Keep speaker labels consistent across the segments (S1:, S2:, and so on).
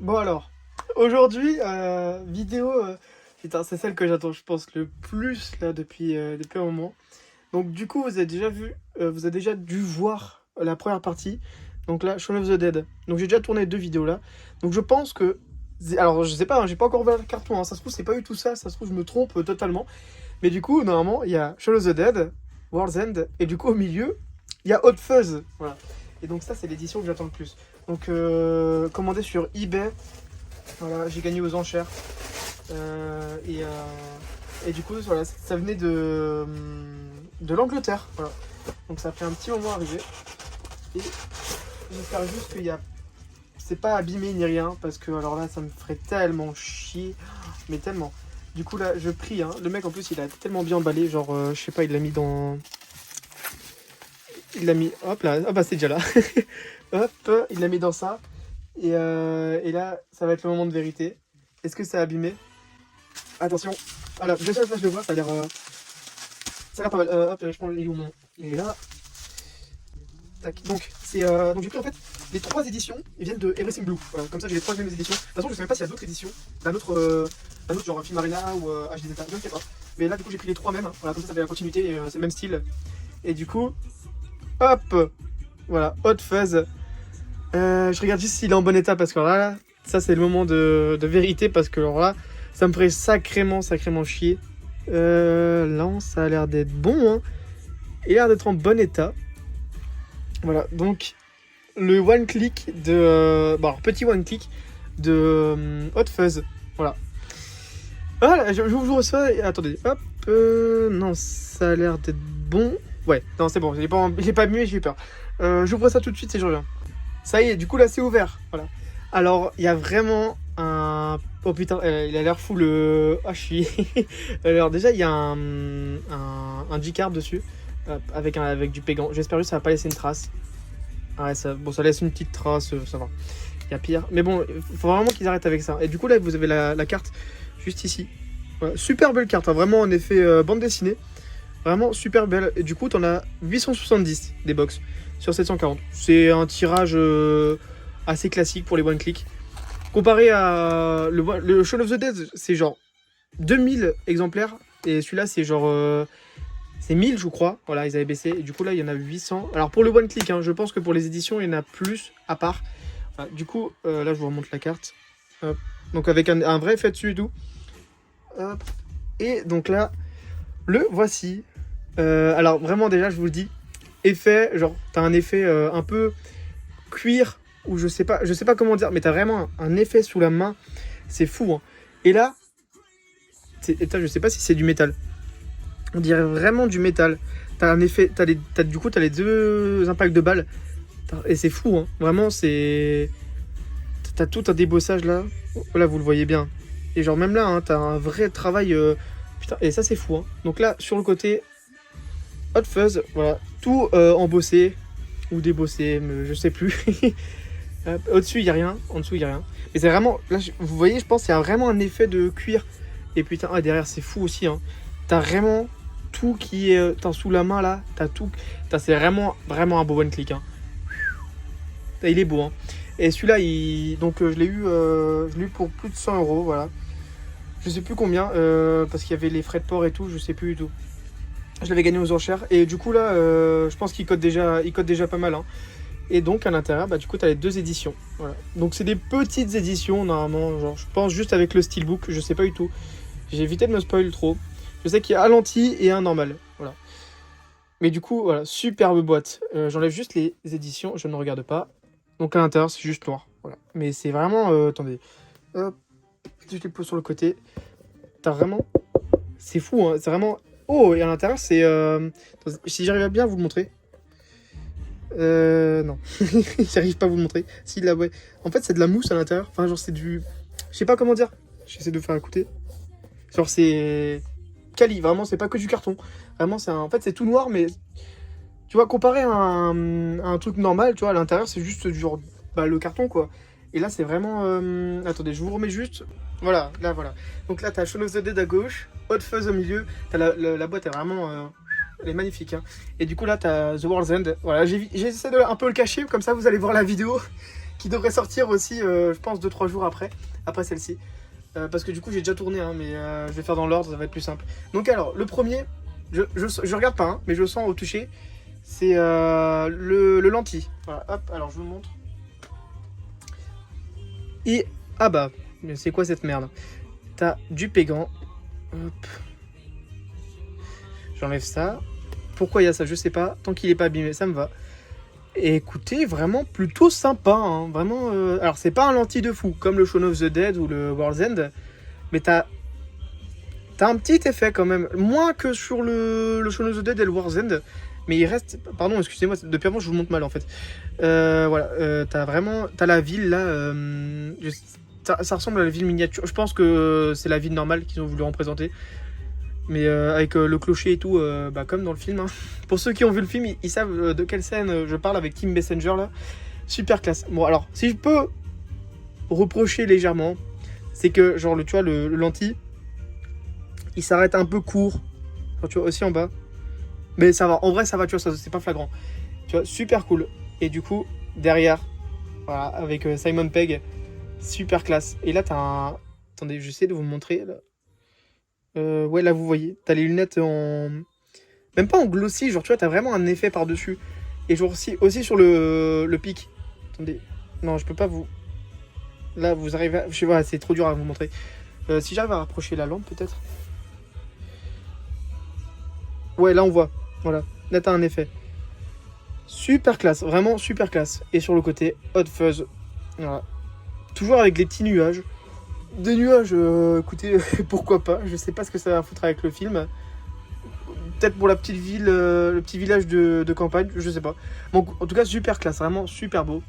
S1: Bon alors, aujourd'hui, vidéo, putain, c'est celle que j'attends, je pense, le plus là depuis un moment. Donc du coup, vous avez déjà vu, vous avez déjà dû voir la première partie. Donc là, Shaun of the Dead. Donc j'ai déjà tourné deux vidéos là. Donc je pense que, alors je sais pas, hein, j'ai pas encore ouvert le carton. Hein, ça se trouve c'est pas du tout ça. Ça se trouve je me trompe totalement. Mais du coup, normalement, il y a Shaun of the Dead, World's End, et du coup au milieu, il y a Hot Fuzz. Voilà. Et donc ça, c'est l'édition que j'attends le plus. Donc commandé sur eBay. Voilà, j'ai gagné aux enchères. Et du coup, voilà, ça venait de l'Angleterre. Voilà. Donc ça a pris un petit moment à arriver. Et j'espère juste qu'il y a. C'est pas abîmé ni rien. Parce que alors là, ça me ferait tellement chier. Mais tellement. Du coup, là, je prie. Hein. Le mec, en plus, il a tellement bien emballé. Genre, je sais pas, il l'a mis dans. Il l'a mis. Hop là. Ah bah, c'est déjà là. Hop, il l'a mis dans ça. Et là, ça va être le moment de vérité. Est-ce que c'est abîmé? Attention. Voilà, déjà là je le vois, ça a l'air pas mal. Hop, je prends le mon. Il est là. Tac. Donc donc j'ai pris en fait les trois éditions, ils viennent de Everything Blue. Voilà, comme ça j'ai les trois mêmes éditions. De toute façon je sais même pas s'il y a d'autres éditions, d'un autre genre Film Arena ou HD Zeta, je ne sais pas. Mais là du coup j'ai pris les trois mêmes. Hein. Voilà, comme ça fait la continuité et c'est le même style. Et du coup, hop, voilà, Hot Fuzz. Je regarde juste s'il est en bon état parce que là, ça c'est le moment de vérité parce que alors là, ça me ferait sacrément chier. Là, ça a l'air d'être bon, hein. Il a l'air d'être en bon état. Voilà, donc le one click de. Bon, alors, petit one click de Hot Fuzz. Voilà. Voilà, je vous reçois. Attendez, hop. Non, ça a l'air d'être bon. Ouais, non, c'est bon, j'ai pas mué, j'ai eu peur. J'ouvre ça tout de suite et je reviens. Ça y est, du coup là c'est ouvert. Voilà. Alors, il y a vraiment un. Oh putain, il a l'air fou le. Ah, je suis. Alors, déjà, il y a un G-card dessus. Avec du pégan. J'espère juste que ça va pas laisser une trace. Ah ouais, bon, ça laisse une petite trace, ça va. Il y a pire. Mais bon, il faut vraiment qu'ils arrêtent avec ça. Et du coup, là, vous avez la carte juste ici. Voilà, super belle carte, hein, vraiment en effet bande dessinée. Vraiment super belle. Et du coup, t'en as 870 des box sur 740. C'est un tirage assez classique pour les one click. Comparé à le Shaun of the Dead, c'est genre 2000 exemplaires. Et celui-là, c'est genre. C'est 1000, je crois. Voilà, ils avaient baissé. Et du coup, là, il y en a 800. Alors, pour le one click, hein, je pense que pour les éditions, il y en a plus à part. Voilà, du coup, là, je vous remonte la carte. Hop. Donc, avec un vrai effet dessus et tout. Hop. Et donc là, le voici. Alors, vraiment, déjà, je vous le dis. Effet, genre, t'as un effet un peu cuir. Ou je sais pas comment dire. Mais t'as vraiment un effet sous la main. C'est fou, hein. Et là, je sais pas si c'est du métal. On dirait vraiment du métal. T'as un effet, du coup, t'as les deux impacts de balles. Et c'est fou, hein. Vraiment, c'est. T'as tout un débossage là. Oh, là, vous le voyez bien. Et genre, même là, hein, t'as un vrai travail. Putain, et ça, c'est fou, hein. Donc là, sur le côté, Hot Fuzz, voilà. Tout embossé. Ou débossé, mais je sais plus. Au-dessus, il n'y a rien. En dessous, il n'y a rien. Mais c'est vraiment. Là, vous voyez, je pense qu'il y a vraiment un effet de cuir. Et putain, ah, derrière, c'est fou aussi, hein. T'as vraiment tout qui est sous la main là, t'as tout. C'est vraiment un beau one click. Hein. Il est beau. Hein. Et celui-là, donc je l'ai eu pour plus de 100 euros. Voilà. Je sais plus combien, parce qu'il y avait les frais de port et tout, je sais plus du tout. Je l'avais gagné aux enchères. Et du coup, là, je pense qu'il code déjà pas mal. Hein. Et donc, à l'intérieur, bah, du coup, t'as les deux éditions. Voilà. Donc, c'est des petites éditions, normalement. Genre, je pense juste avec le steelbook, je sais pas du tout. J'ai évité de me spoil trop. Je sais qu'il y a un lentille et un normal. Voilà. Mais du coup, voilà, superbe boîte. J'enlève juste les éditions, je ne regarde pas. Donc à l'intérieur, c'est juste noir. Voilà. Mais c'est vraiment. Attendez. Hop. Je les pose sur le côté. T'as vraiment. C'est fou, hein. C'est vraiment. Oh, et à l'intérieur, c'est. Si j'arrive à bien vous le montrer. Non. J'arrive pas à vous le montrer. Si, là, ouais. En fait, c'est de la mousse à l'intérieur. Enfin, genre, c'est du. Je sais pas comment dire. J'essaie de faire écouter. Genre, c'est. Quali, vraiment, c'est pas que du carton. Vraiment, en fait, c'est tout noir, mais tu vois, comparé à un truc normal, tu vois, à l'intérieur, c'est juste du genre, bah, le carton, quoi. Et là, c'est vraiment. Attendez, je vous remets juste. Voilà, là, voilà. Donc là, t'as Shaun of the Dead à gauche, Hot Fuzz au milieu. T'as la boîte est vraiment. Elle est magnifique. Hein. Et du coup, là, t'as The World's End. Voilà, j'essaie de un peu le cacher, comme ça, vous allez voir la vidéo qui devrait sortir aussi, je pense, 2-3 jours après celle-ci. Parce que du coup, j'ai déjà tourné, hein, mais je vais faire dans l'ordre, ça va être plus simple. Donc alors, le premier, je regarde pas, hein, mais je sens au toucher, c'est le lentille. Voilà, hop, alors je vous montre. Et, ah bah, mais c'est quoi cette merde? T'as du pégan. Hop. J'enlève ça. Pourquoi il y a ça, je sais pas. Tant qu'il est pas abîmé, ça me va. Et écoutez, vraiment plutôt sympa, hein. Vraiment. Alors, c'est pas un lentille de fou, comme le Shaun of the Dead ou le World's End, mais t'as un petit effet quand même. Moins que sur le Shaun of the Dead et le World's End, mais il reste. Pardon, excusez-moi, depuis avant, je vous montre mal en fait. Voilà, t'as la ville là. Ça ressemble à la ville miniature. Je pense que c'est la ville normale qu'ils ont voulu représenter. Mais avec le clocher et tout, bah, comme dans le film. Hein. Pour ceux qui ont vu le film, ils savent de quelle scène je parle avec Kim Basinger là. Super classe. Bon, alors, si je peux reprocher légèrement, c'est que, genre, tu vois, le lentille, il s'arrête un peu court. Enfin, tu vois, aussi en bas. Mais ça va. En vrai, ça va, tu vois, c'est pas flagrant. Tu vois, super cool. Et du coup, derrière, voilà, avec Simon Pegg, super classe. Et là, t'as un. Attendez, j'essaie de vous montrer. Là. Ouais, là, vous voyez. T'as les lunettes en. Même pas en glossy, genre, tu vois, t'as vraiment un effet par-dessus. Et genre, aussi sur le pic. Attendez. Non, je peux pas vous. Là, vous arrivez à. Je sais pas, c'est trop dur à vous montrer. Si j'arrive à rapprocher la lampe, peut-être. Ouais, là, on voit. Voilà. Là, t'as un effet. Super classe, vraiment super classe. Et sur le côté, Hot Fuzz. Voilà. Toujours avec les petits nuages. Des nuages, écoutez, pourquoi pas. Je sais pas ce que ça va foutre avec le film. Peut-être pour la petite ville, le petit village de campagne, je sais pas. Bon, en tout cas, super classe, vraiment super beau.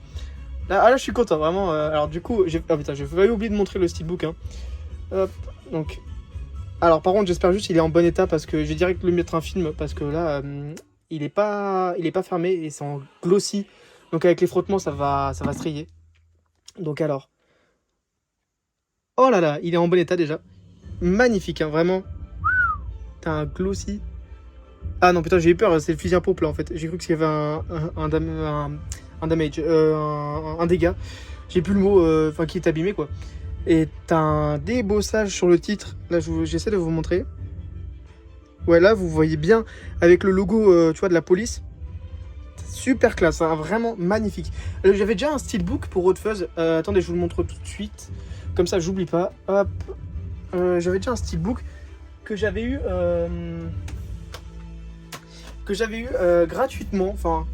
S1: Là, je suis content, vraiment. Alors, du coup, j'ai failli oublier de montrer le steelbook. Hein. Hop, donc. Alors, par contre, j'espère juste qu'il est en bon état parce que je vais direct le mettre un film parce que là, il est pas fermé et c'est en glossy. Donc, avec les frottements, ça va se rayer. Donc, alors. Oh là là, il est en bon état déjà. Magnifique, hein, vraiment. T'as un glossy. Ah non, putain, j'ai eu peur, c'est le fusil à pompe là en fait. J'ai cru qu'il y avait un damage, un dégât. J'ai plus le mot, enfin qui est abîmé quoi. Et t'as un débossage sur le titre. Là, j'essaie de vous montrer. Ouais, là, vous voyez bien avec le logo, tu vois, de la police. Super classe, hein, vraiment magnifique. J'avais déjà un steelbook pour Hot Fuzz. Attendez, je vous le montre tout de suite. Comme ça, j'oublie pas. Hop. J'avais déjà un steelbook que j'avais eu gratuitement. Enfin,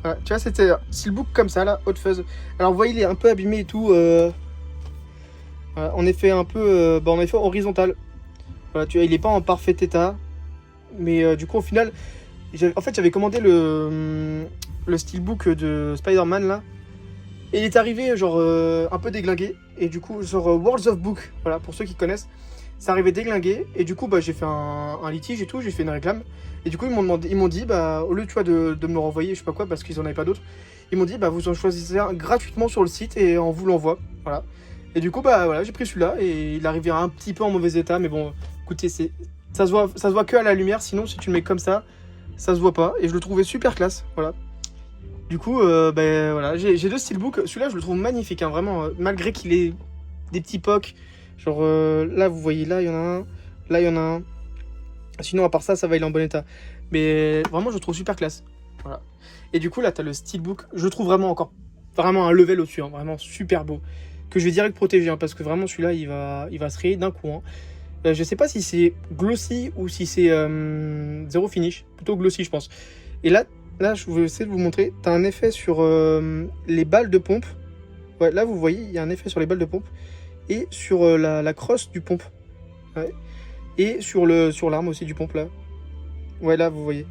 S1: voilà, tu vois, c'était un steelbook comme ça là, Hot Fuzz. Alors, vous voyez, il est un peu abîmé et tout. Voilà, en effet, un peu, en effet horizontal. Voilà, tu vois, il est pas en parfait état. Mais du coup, au final, j'avais commandé le steelbook de Spider-Man là. Et il est arrivé genre un peu déglingué. Et du coup, genre Worlds of Book, voilà, pour ceux qui connaissent, c'est arrivé déglingué. Et du coup, bah, j'ai fait un litige et tout, j'ai fait une réclame. Et du coup, ils m'ont dit, bah, au lieu tu vois, de me le renvoyer, je sais pas quoi, parce qu'ils en avaient pas d'autres, ils m'ont dit, bah, vous en choisissez un gratuitement sur le site et on vous l'envoie. Voilà. Et du coup, bah, voilà, j'ai pris celui-là et il arrivait un petit peu en mauvais état. Mais bon, écoutez, ça se voit que à la lumière. Sinon, si tu le mets comme ça se voit pas. Et je le trouvais super classe. Voilà. Du coup, ben voilà, j'ai deux steelbooks. Celui-là, je le trouve magnifique, hein, vraiment, malgré qu'il ait des petits pocs. Genre, là, vous voyez, là, il y en a un. Là, il y en a un. Sinon, à part ça, ça va, il est en bon état. Mais vraiment, je le trouve super classe. Voilà. Et du coup, là, t'as le steelbook. Je trouve vraiment encore vraiment un level au-dessus, hein, vraiment super beau. Que je vais direct protéger, hein, parce que vraiment, celui-là, il va se rayer d'un coup. Hein. Je sais pas si c'est glossy ou si c'est zéro finish. Plutôt glossy, je pense. Et là, je vais essayer de vous montrer. T'as un effet sur les balles de pompe. Ouais, là, vous voyez, il y a un effet sur les balles de pompe. Et sur la crosse du pompe. Ouais. Et sur l'arme aussi du pompe, là. Ouais, là, vous voyez.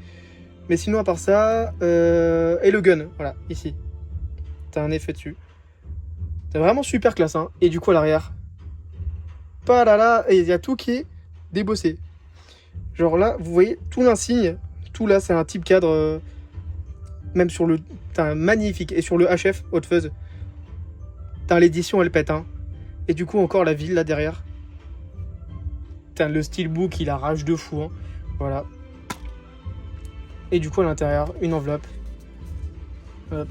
S1: Mais sinon, à part ça... et le gun, voilà, ici. T'as un effet dessus. C'est vraiment super classe, hein. Et du coup, à l'arrière... Pas là, là, et il y a tout qui est débossé. Genre là, vous voyez, tout l'insigne. Tout là, c'est un type cadre... Même sur le... T'as magnifique. Et sur le HF, Hot Fuzz. T'as l'édition, elle pète, hein. Et du coup, encore la ville, là, derrière. T'as le steelbook, il arrache de fou, hein. Voilà. Et du coup, à l'intérieur, une enveloppe. Hop.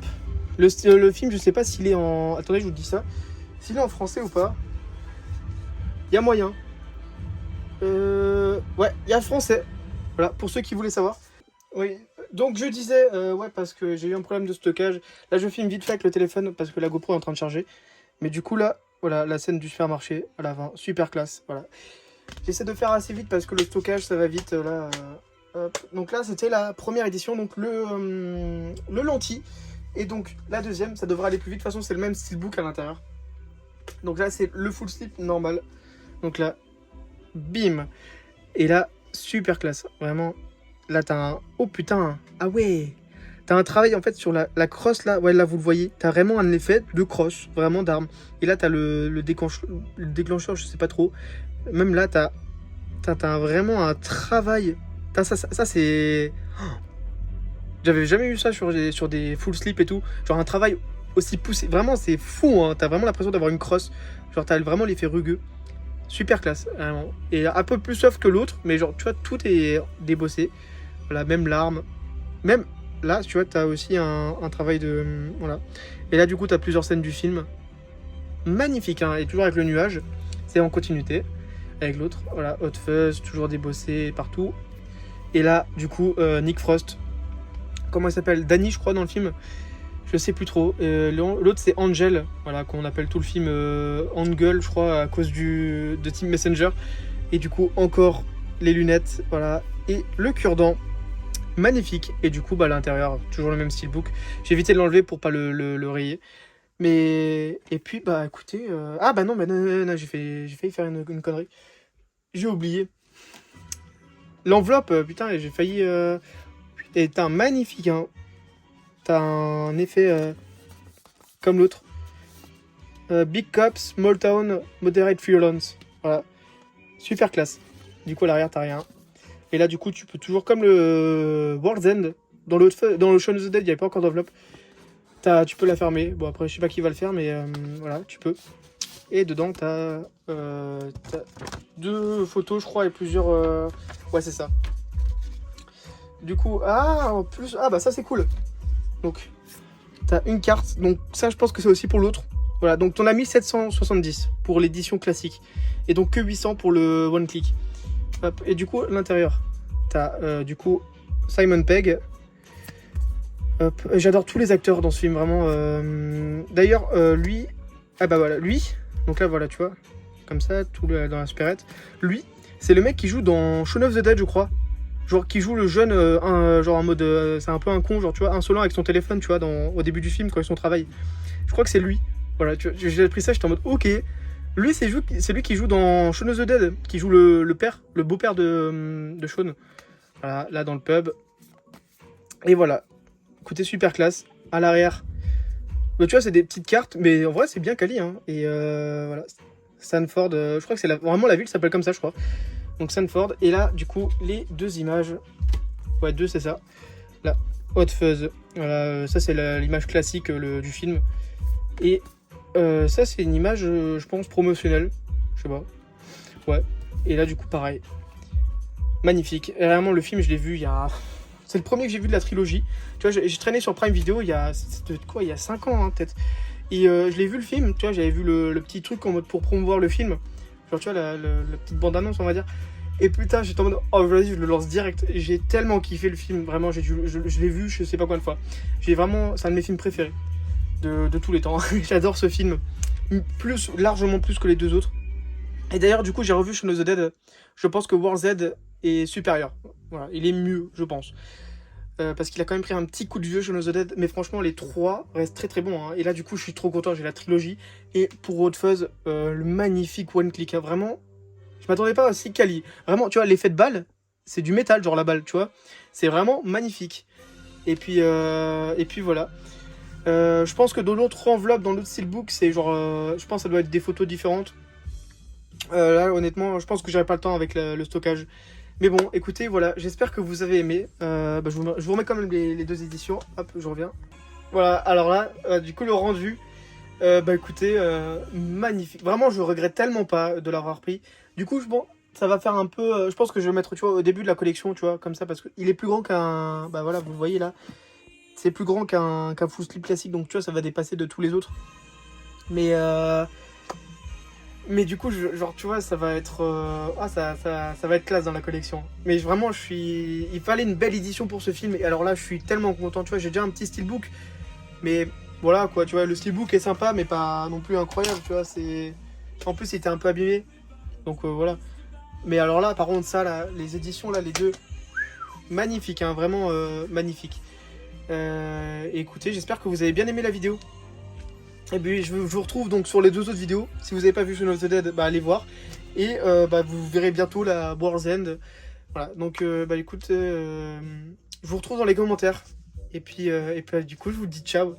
S1: Le film, je sais pas s'il est en... Attendez, je vous dis ça. S'il est en français ou pas. Il y a moyen. Ouais, il y a français. Voilà, pour ceux qui voulaient savoir. Oui, donc je disais, ouais, parce que j'ai eu un problème de stockage. Là, je filme vite fait avec le téléphone parce que la GoPro est en train de charger. Mais du coup, là, voilà, la scène du supermarché à la fin, super classe, voilà. J'essaie de faire assez vite parce que le stockage, ça va vite, là. Hop. Donc là, c'était la première édition, donc le lentille. Et donc, la deuxième, ça devrait aller plus vite. De toute façon, c'est le même steelbook à l'intérieur. Donc là, c'est le full slip normal. Donc là, bim. Et là, super classe, vraiment. Là, t'as un... Oh putain, ah ouais. T'as un travail en fait sur la crosse là. Ouais, là, vous le voyez. T'as vraiment un effet de crosse, vraiment d'arme. Et là, t'as le déclencheur, je sais pas trop. Même là, t'as vraiment un travail. Ça c'est... J'avais jamais vu ça sur des full slip et tout. Genre un travail aussi poussé. Vraiment, c'est fou, hein. T'as vraiment l'impression d'avoir une crosse. Genre, t'as vraiment l'effet rugueux. Super classe, vraiment. Et un peu plus soft que l'autre, mais genre, tu vois, tout est débossé. Voilà, même l'arme. Même là, tu vois, t'as aussi un travail de... Voilà. Et là, du coup, t'as plusieurs scènes du film. Magnifique, hein. Et toujours avec le nuage. C'est en continuité. Avec l'autre. Voilà, Hot Fuzz, toujours débossé partout. Et là, du coup, Nick Frost. Comment il s'appelle? Danny, je crois, dans le film. Je sais plus trop. L'autre, c'est Angel. Voilà, qu'on appelle tout le film Angel, je crois, à cause de Team Messenger. Et du coup, encore les lunettes. Voilà. Et le cure-dent. Magnifique. Et du coup, bah, à l'intérieur, toujours le même steelbook. J'ai évité de l'enlever pour pas le rayer. Mais... Et puis, bah, écoutez... Ah, bah non, non, j'ai failli faire une connerie. J'ai oublié. L'enveloppe, putain, j'ai failli... Et t'as un magnifique, hein. T'as un effet comme l'autre. Big Cops, Small Town, Moderate Violence. Voilà. Super classe. Du coup, à l'arrière, t'as rien. Et là, du coup, tu peux toujours, comme le World's End, dans le Shaun of the Dead, il n'y avait pas encore d'enveloppe. Tu peux la fermer. Bon, après, je sais pas qui va le faire, mais voilà, tu peux. Et dedans, t'as 2 photos, je crois, et plusieurs... Ouais, c'est ça. Du coup, en plus... Ah, bah ça, c'est cool. Donc, t'as une carte. Donc, ça, je pense que c'est aussi pour l'autre. Voilà, donc t'en as mis 770 pour l'édition classique. Et donc que 800 pour le one click. Hop. Et du coup, l'intérieur, t'as du coup Simon Pegg. J'adore tous les acteurs dans ce film, vraiment. D'ailleurs, lui... Ah bah voilà, lui. Donc là, voilà, tu vois. Comme ça, dans la supérette. Lui, c'est le mec qui joue dans Shaun of the Dead, je crois. Genre qui joue le jeune, genre en mode... c'est un peu un con, genre tu vois, insolent avec son téléphone, tu vois, au début du film, quand ils sont au travail. Je crois que c'est lui. Voilà, j'ai appris ça, j'étais en mode ok. Lui, c'est lui qui joue dans Shaun of the Dead, qui joue le père, le beau-père de Shaun. Voilà, là dans le pub. Et voilà. Écoutez, super classe. À l'arrière. Bah, tu vois, c'est des petites cartes, mais en vrai, c'est bien quali. Hein. Et voilà. Stanford, je crois que c'est vraiment la ville s'appelle comme ça, je crois. Donc Stanford. Et là, du coup, les 2 images. Ouais, 2, c'est ça. Là, Hot Fuzz. Voilà, ça, c'est l'image classique du film. Et ça, c'est une image, je pense, promotionnelle. Je sais pas. Ouais. Et là, du coup, pareil. Magnifique. Et vraiment, le film, je l'ai vu il y a... C'est le premier que j'ai vu de la trilogie. Tu vois, j'ai traîné sur Prime Video il y a... C'était quoi? Il y a 5 ans, hein, peut-être. Et je l'ai vu le film. Tu vois, j'avais vu le petit truc en mode pour promouvoir le film. Genre, tu vois, la petite bande-annonce, on va dire. Et putain, j'étais en mode, oh, vas-y, je le lance direct. J'ai tellement kiffé le film. Vraiment, je l'ai vu, je sais pas combien de fois. C'est un de mes films préférés. De tous les temps. J'adore ce film. Largement plus que les 2 autres. Et d'ailleurs, du coup, j'ai revu Shaun of the Dead. Je pense que War Z est supérieur. Voilà, il est mieux, je pense. Parce qu'il a quand même pris un petit coup de vieux, Shaun of the Dead. Mais franchement, les 3 restent très très bons. Hein. Et là, du coup, je suis trop content. J'ai la trilogie. Et pour Hot Fuzz, le magnifique one click. Hein. Vraiment, je m'attendais pas à si quali. Vraiment, tu vois, l'effet de balle, c'est du métal, genre la balle, tu vois. C'est vraiment magnifique. Et puis voilà. Je pense que dans l'autre enveloppe, dans l'autre steelbook, c'est genre... je pense que ça doit être des photos différentes. Là, honnêtement, je pense que j'aurai pas le temps avec le stockage. Mais bon, écoutez, voilà, j'espère que vous avez aimé. Je vous remets quand même les 2 éditions. Hop, je reviens. Voilà, alors là, du coup, le rendu, écoutez, magnifique. Vraiment, je regrette tellement pas de l'avoir pris. Du coup, bon, ça va faire un peu... je pense que je vais le mettre, tu vois, au début de la collection, tu vois, comme ça, parce qu'il est plus grand qu'un... Bah voilà, vous le voyez là. c'est plus grand qu'un full slip classique, donc tu vois, ça va dépasser de tous les autres. Mais du coup, genre, tu vois, ça va être ça va être classe dans la collection. Mais vraiment, il fallait une belle édition pour ce film. Et alors là, je suis tellement content. Tu vois, j'ai déjà un petit steelbook, mais voilà quoi. Tu vois, le steelbook est sympa, mais pas non plus incroyable. Tu vois, en plus, il était un peu abîmé. Donc voilà. Mais alors là, par contre, ça, là, les éditions, là, les deux, magnifiques, hein, vraiment magnifiques. Écoutez, j'espère que vous avez bien aimé la vidéo. Et puis je vous retrouve donc sur les 2 autres vidéos. Si vous n'avez pas vu Shaun of the Dead, bah allez voir. Et vous verrez bientôt la World's End. Voilà, donc écoute, je vous retrouve dans les commentaires. Et puis du coup, je vous dis ciao.